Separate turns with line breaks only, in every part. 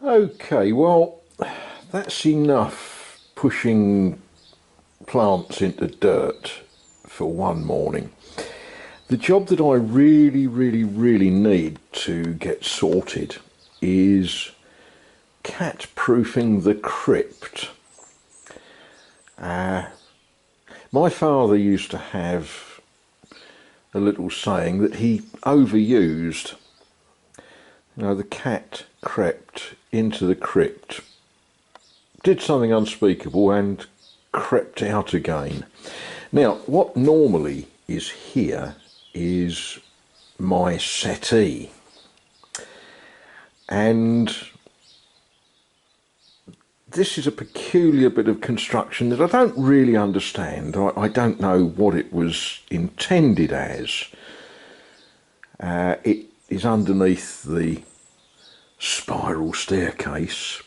Okay, well, that's enough pushing plants into dirt for one morning. The job that I really need to get sorted is cat proofing the crypt. My father used to have a little saying that he overused. The cat crept into the crypt, did something unspeakable and crept out again. Now, what normally is here is my settee. And this is a peculiar bit of construction that I don't really understand. I don't know what it was intended as. It is underneath the spiral staircase,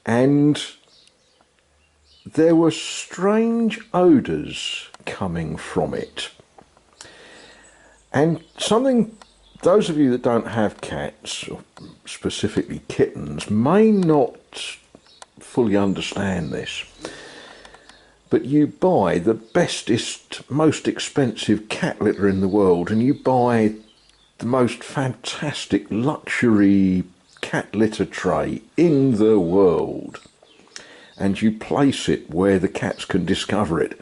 and there were strange odours coming from it. And something, those of you that don't have cats, or specifically kittens, may not fully understand this. But you buy the bestest, most expensive cat litter in the world, and you buy the most fantastic luxury cat litter tray in the world, and you place it where the cats can discover it.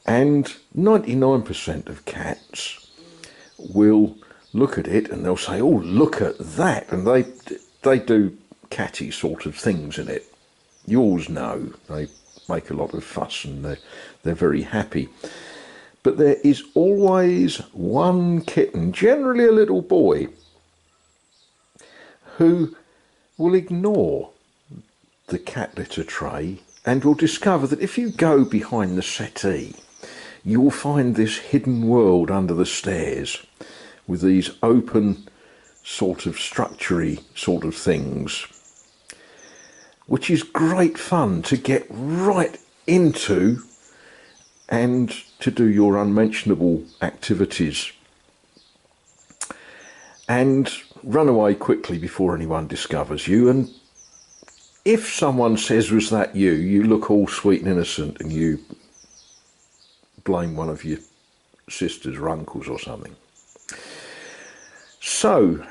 And 99% of cats will look at it and they'll say, "Oh, look at that," and they do catty sort of things in it. Yours no, they make a lot of fuss and they're very happy. But there is always one kitten, generally a little boy, who will ignore the cat litter tray and will discover that if you go behind the settee, you'll find this hidden world under the stairs with these open sort of structure-y sort of things, which is great fun to get right into and to do your unmentionable activities and run away quickly before anyone discovers you. And if someone says, "Was that you?" you look all sweet and innocent and you blame one of your sisters or uncles or something. So,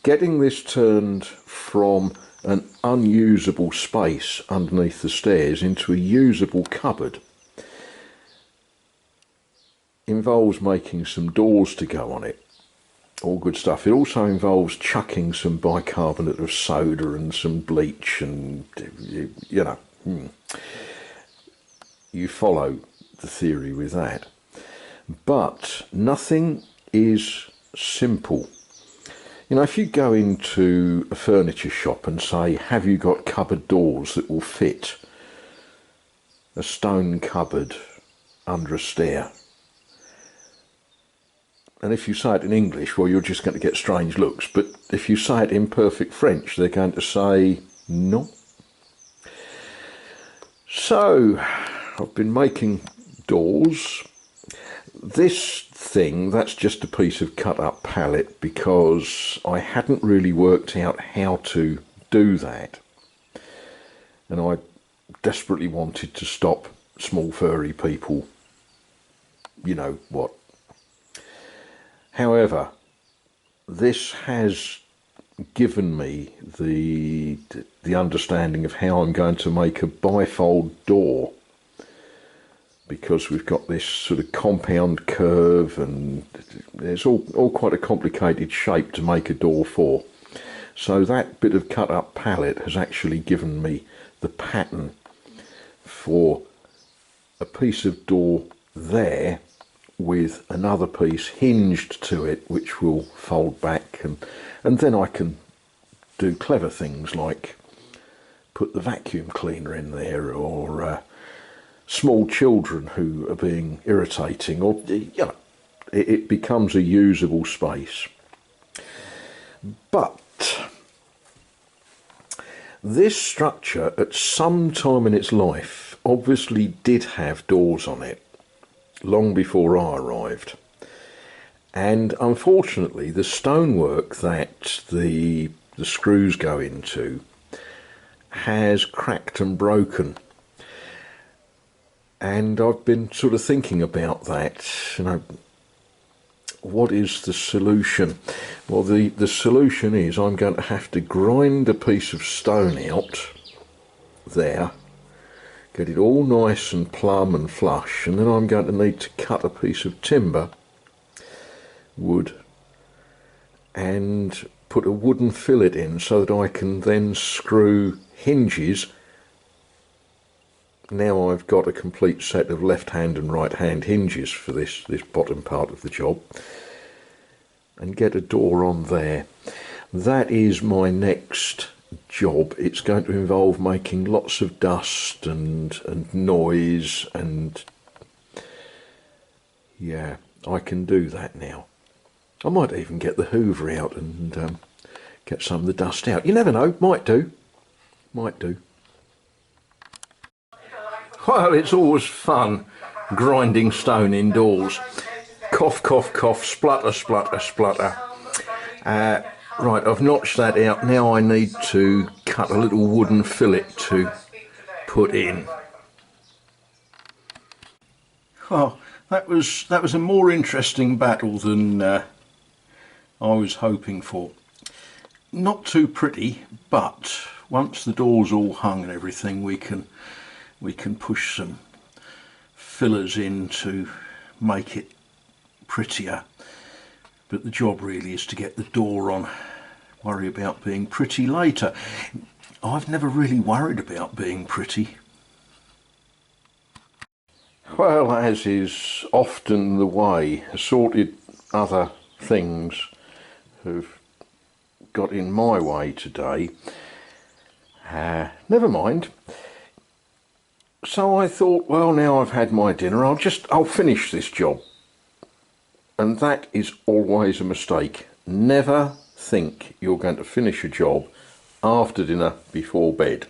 getting this turned from an unusable space underneath the stairs into a usable cupboard involves making some doors to go on it. All good stuff. It also involves chucking some bicarbonate of soda and some bleach and, you follow the theory with that. But nothing is simple. If you go into a furniture shop and say, "Have you got cupboard doors that will fit a stone cupboard under a stair?" And if you say it in English, well, you're just going to get strange looks. But if you say it in perfect French, they're going to say, "No." So, I've been making doors. This thing, that's just a piece of cut up pallet because I hadn't really worked out how to do that. And I desperately wanted to stop small furry people, you know what. However, this has given me the understanding of how I'm going to make a bifold door, because we've got this sort of compound curve and it's all quite a complicated shape to make a door for. So that bit of cut up pallet has actually given me the pattern for a piece of door there with another piece hinged to it which will fold back, and then I can do clever things like put the vacuum cleaner in there, or small children who are being irritating, or it becomes a usable space. But this structure at some time in its life obviously did have doors on it long before I arrived, and unfortunately the stonework that the the screws go into has cracked and broken. And I've been sort of thinking about that, you know, what is the solution? Well, the solution is I'm going to have to grind a piece of stone out there, get it all nice and plumb and flush, and then I'm going to need to cut a piece of timber, wood, and put a wooden fillet in so that I can then screw hinges. Now I've got a complete set of left hand and right hand hinges for this bottom part of the job, and get a door on there. That is my next job. It's going to involve making lots of dust and noise, and yeah, I can do that now. I might even get the Hoover out and get some of the dust out. You never know, might do. Well, it's always fun grinding stone indoors. Cough, cough, cough, splutter, splutter, splutter. Right, I've notched that out. Now I need to cut a little wooden fillet to put in. Oh, that was a more interesting battle than I was hoping for. Not too pretty, but once the door's all hung and everything, we can push some fillers in to make it prettier. But the job really is to get the door on. Worry about being pretty later. I've never really worried about being pretty. Well, as is often the way, assorted other things have got in my way today. Never mind. So I thought, well, now I've had my dinner, I'll finish this job. And that is always a mistake. Never think you're going to finish a job after dinner before bed.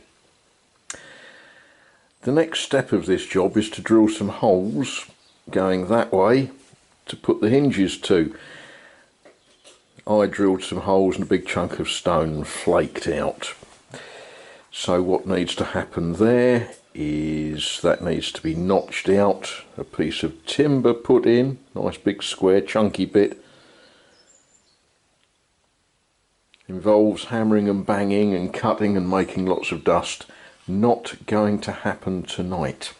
The next step of this job is to drill some holes going that way to put the hinges to. I drilled some holes in a big chunk of stone and flaked out. So what needs to happen there is that needs to be notched out, a piece of timber put in, nice big square chunky bit. Involves hammering and banging and cutting and making lots of dust. Not going to happen tonight.